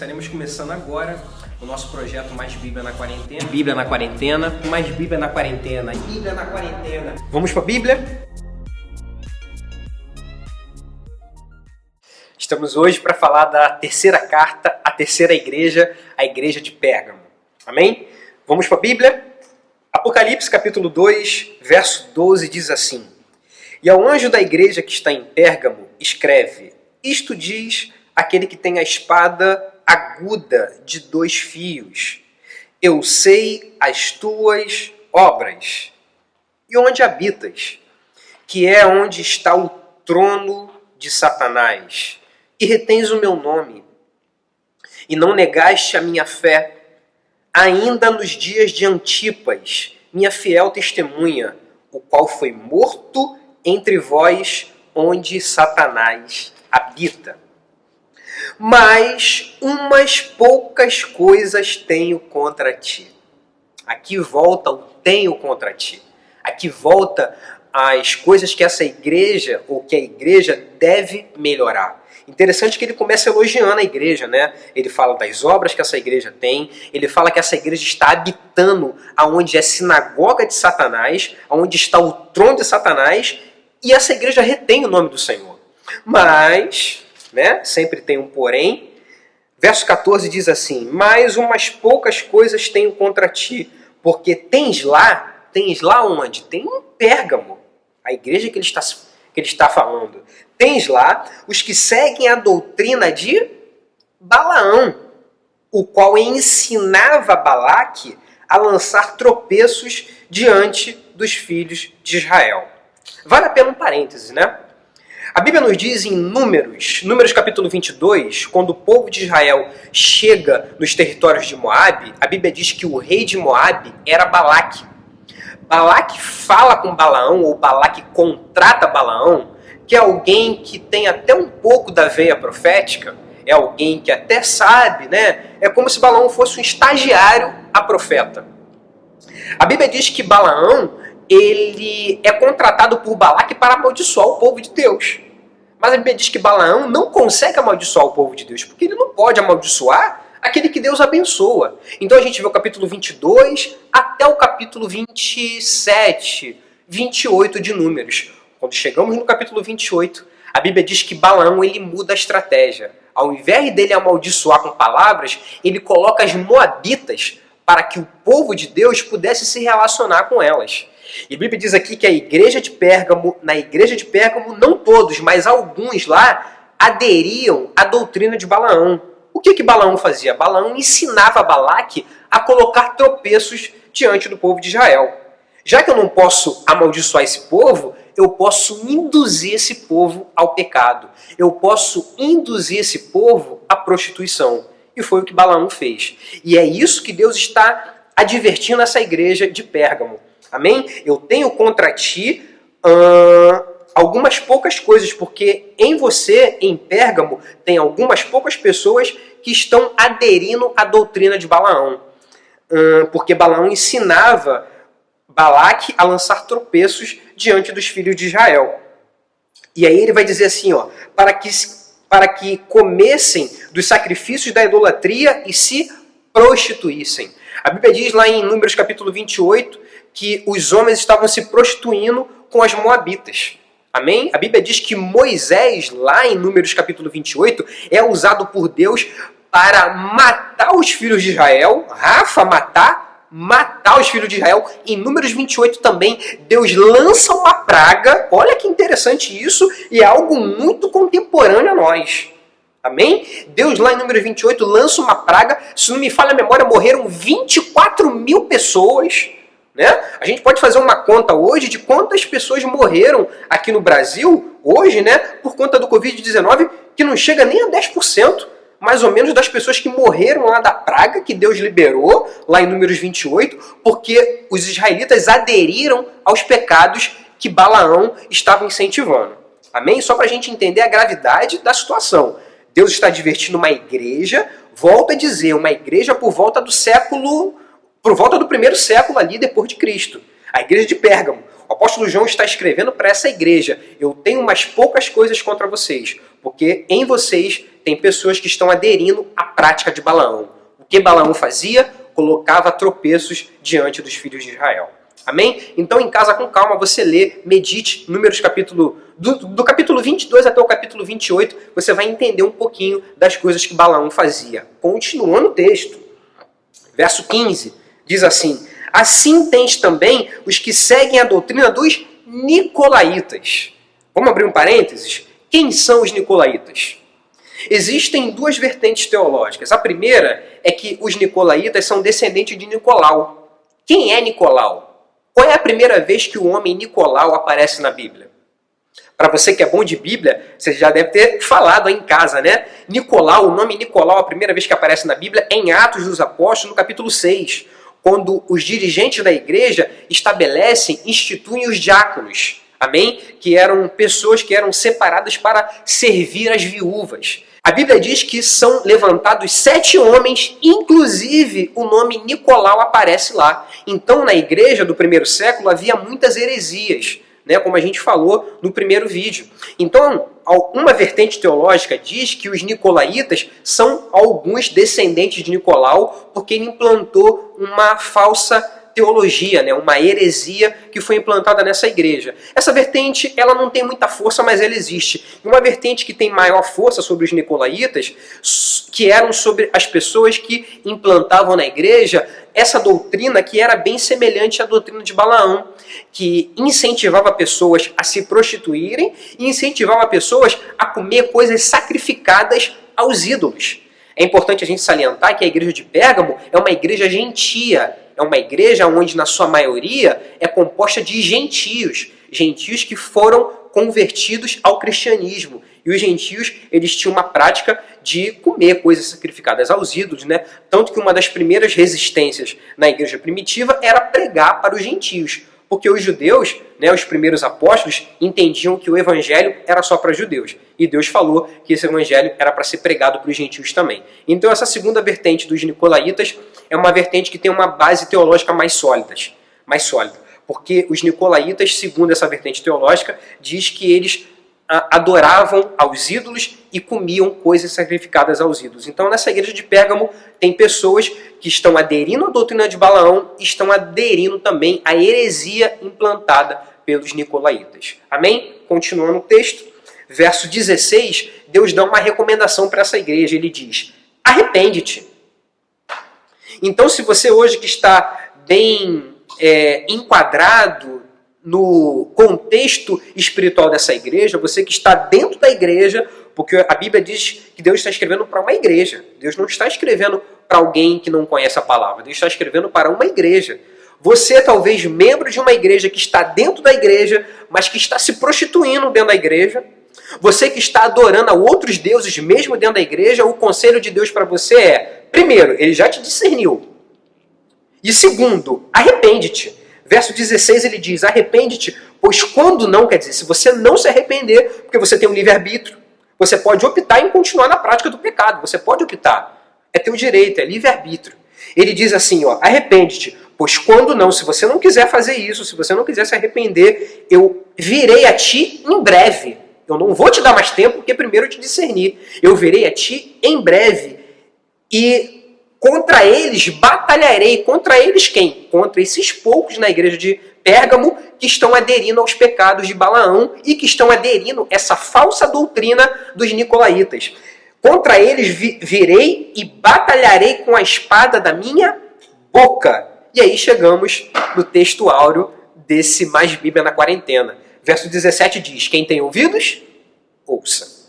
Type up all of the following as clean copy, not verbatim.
Estaremos começando agora o nosso projeto Mais Bíblia na Quarentena. Bíblia na Quarentena, mais Bíblia na Quarentena, Bíblia na Quarentena. Vamos para a Bíblia? Estamos hoje para falar da terceira carta, a terceira igreja, a igreja de Pérgamo. Amém? Vamos para a Bíblia? Apocalipse capítulo 2, verso 12 diz assim: E ao anjo da igreja que está em Pérgamo, escreve: Isto diz aquele que tem a espada aguda de 2 fios. Eu sei as tuas obras e onde habitas, que é onde está o trono de Satanás, e retens o meu nome, e não negaste a minha fé, ainda nos dias de Antipas, minha fiel testemunha, o qual foi morto entre vós, onde Satanás habita. Mas umas poucas coisas tenho contra ti. Aqui volta o tenho contra ti. Aqui volta as coisas que essa igreja, ou que a igreja deve melhorar. Interessante que ele começa elogiando a igreja, né? Ele fala das obras que essa igreja tem, ele fala que essa igreja está habitando aonde é sinagoga de Satanás, aonde está o trono de Satanás, e essa igreja retém o nome do Senhor. Mas, né, sempre tem um porém. Verso 14 diz assim: Mas umas poucas coisas tenho contra ti, porque tens lá onde? Tem em Pérgamo, a igreja que ele está falando. Tens lá os que seguem a doutrina de Balaão, o qual ensinava Balaque a lançar tropeços diante dos filhos de Israel. Vale a pena um parêntese, né? A Bíblia nos diz em Números capítulo 22, quando o povo de Israel chega nos territórios de Moabe, a Bíblia diz que o rei de Moabe era Balaque. Balaque fala com Balaão, ou Balaque contrata Balaão, que é alguém que tem até um pouco da veia profética, é alguém que até sabe, né? É como se Balaão fosse um estagiário a profeta. A Bíblia diz que Balaão, ele é contratado por Balaque para amaldiçoar o povo de Deus. Mas a Bíblia diz que Balaão não consegue amaldiçoar o povo de Deus, porque ele não pode amaldiçoar aquele que Deus abençoa. Então a gente vê o capítulo 22 até o capítulo 27, 28 de Números. Quando chegamos no capítulo 28, a Bíblia diz que Balaão ele muda a estratégia. Ao invés dele amaldiçoar com palavras, ele coloca as moabitas para que o povo de Deus pudesse se relacionar com elas. E a Bíblia diz aqui que a igreja de Pérgamo, na igreja de Pérgamo, não todos, mas alguns lá aderiam à doutrina de Balaão. O que Balaão fazia? Balaão ensinava Balaque a colocar tropeços diante do povo de Israel. Já que eu não posso amaldiçoar esse povo, eu posso induzir esse povo ao pecado. Eu posso induzir esse povo à prostituição. E foi o que Balaão fez. E é isso que Deus está advertindo essa igreja de Pérgamo. Amém? Eu tenho contra ti algumas poucas coisas, porque em você, em Pérgamo, tem algumas poucas pessoas que estão aderindo à doutrina de Balaão. Porque Balaão ensinava Balaque a lançar tropeços diante dos filhos de Israel. E aí ele vai dizer assim, ó, para que comessem dos sacrifícios da idolatria e se prostituíssem. A Bíblia diz lá em Números capítulo 28 que os homens estavam se prostituindo com as moabitas. Amém? A Bíblia diz que Moisés, lá em Números capítulo 28, é usado por Deus para matar os filhos de Israel. Matar os filhos de Israel. Em Números 28 também, Deus lança uma praga. Olha que interessante isso, e é algo muito contemporâneo a nós. Amém? Deus lá em Números 28 lança uma praga. Se não me falha a memória, morreram 24 mil pessoas. Né? A gente pode fazer uma conta hoje de quantas pessoas morreram aqui no Brasil, hoje, né, por conta do Covid-19, que não chega nem a 10%. Mais ou menos das pessoas que morreram lá da praga que Deus liberou, lá em Números 28, porque os israelitas aderiram aos pecados que Balaão estava incentivando. Amém? Só para a gente entender a gravidade da situação. Deus está advertindo uma igreja, volta a dizer, uma igreja por volta do primeiro século ali depois de Cristo. A igreja de Pérgamo. O apóstolo João está escrevendo para essa igreja: eu tenho umas poucas coisas contra vocês, porque em vocês tem pessoas que estão aderindo à prática de Balaão. O que Balaão fazia? Colocava tropeços diante dos filhos de Israel. Amém? Então, em casa, com calma, você lê, medite, Números do capítulo 22 até o capítulo 28, você vai entender um pouquinho das coisas que Balaão fazia. Continuando o texto, verso 15, diz assim: assim tens também os que seguem a doutrina dos nicolaítas. Vamos abrir um parênteses? Quem são os nicolaítas? Existem duas vertentes teológicas. A primeira é que os nicolaítas são descendentes de Nicolau. Quem é Nicolau? Qual é a primeira vez que o homem Nicolau aparece na Bíblia? Para você que é bom de Bíblia, você já deve ter falado aí em casa, né? Nicolau, o nome Nicolau, a primeira vez que aparece na Bíblia é em Atos dos Apóstolos, no capítulo 6, quando os dirigentes da igreja instituem os diáconos, amém? Que eram pessoas que eram separadas para servir as viúvas. A Bíblia diz que são levantados 7 homens, inclusive o nome Nicolau aparece lá. Então, na igreja do primeiro século havia muitas heresias, né, como a gente falou no primeiro vídeo. Então, uma vertente teológica diz que os nicolaítas são alguns descendentes de Nicolau, porque ele implantou uma falsa teologia, né, uma heresia que foi implantada nessa igreja. Essa vertente, ela não tem muita força, mas ela existe. E uma vertente que tem maior força sobre os nicolaítas, que eram sobre as pessoas que implantavam na igreja essa doutrina que era bem semelhante à doutrina de Balaão, que incentivava pessoas a se prostituírem e incentivava pessoas a comer coisas sacrificadas aos ídolos. É importante a gente salientar que a igreja de Pérgamo é uma igreja gentia, é uma igreja onde, na sua maioria, é composta de gentios, gentios que foram convertidos ao cristianismo. E os gentios, eles tinham uma prática de comer coisas sacrificadas aos ídolos, né? Tanto que uma das primeiras resistências na igreja primitiva era pregar para os gentios. Porque os judeus, né, os primeiros apóstolos, entendiam que o evangelho era só para judeus. E Deus falou que esse evangelho era para ser pregado para os gentios também. Então essa segunda vertente dos nicolaítas é uma vertente que tem uma base teológica mais sólida. Porque os nicolaítas, segundo essa vertente teológica, diz que eles adoravam aos ídolos e comiam coisas sacrificadas aos ídolos. Então, nessa igreja de Pérgamo, tem pessoas que estão aderindo à doutrina de Balaão e estão aderindo também à heresia implantada pelos nicolaítas. Amém? Continuando o texto, verso 16, Deus dá uma recomendação para essa igreja. Ele diz: arrepende-te. Então, se você hoje que está bem enquadrado no contexto espiritual dessa igreja, você que está dentro da igreja, porque a Bíblia diz que Deus está escrevendo para uma igreja. Deus não está escrevendo para alguém que não conhece a palavra. Deus está escrevendo para uma igreja. Você é talvez membro de uma igreja que está dentro da igreja, mas que está se prostituindo dentro da igreja. Você que está adorando a outros deuses mesmo dentro da igreja, o conselho de Deus para você é: primeiro, ele já te discerniu. E segundo, arrepende-te. Verso 16 ele diz: arrepende-te, pois quando não, quer dizer, se você não se arrepender, porque você tem um livre-arbítrio, você pode optar em continuar na prática do pecado, você pode optar, é teu direito, é livre-arbítrio. Ele diz assim, ó, arrepende-te, pois quando não, se você não quiser fazer isso, se você não quiser se arrepender, eu virei a ti em breve. Eu não vou te dar mais tempo, porque primeiro eu te discerni. Eu virei a ti em breve e contra eles batalharei. Contra eles quem? Contra esses poucos na igreja de Pérgamo que estão aderindo aos pecados de Balaão e que estão aderindo a essa falsa doutrina dos nicolaítas. Contra eles virei e batalharei com a espada da minha boca. E aí chegamos no texto áureo desse Mais Bíblia na Quarentena. Verso 17 diz: quem tem ouvidos, ouça.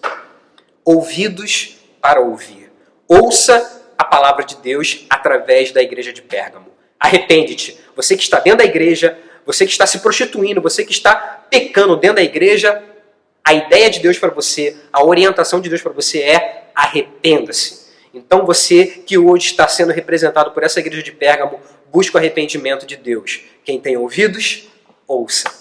Ouvidos para ouvir. Ouça a palavra de Deus através da igreja de Pérgamo. Arrepende-te. Você que está dentro da igreja, você que está se prostituindo, você que está pecando dentro da igreja, a ideia de Deus para você, a orientação de Deus para você é: arrependa-se. Então você que hoje está sendo representado por essa igreja de Pérgamo, busca o arrependimento de Deus. Quem tem ouvidos, ouça.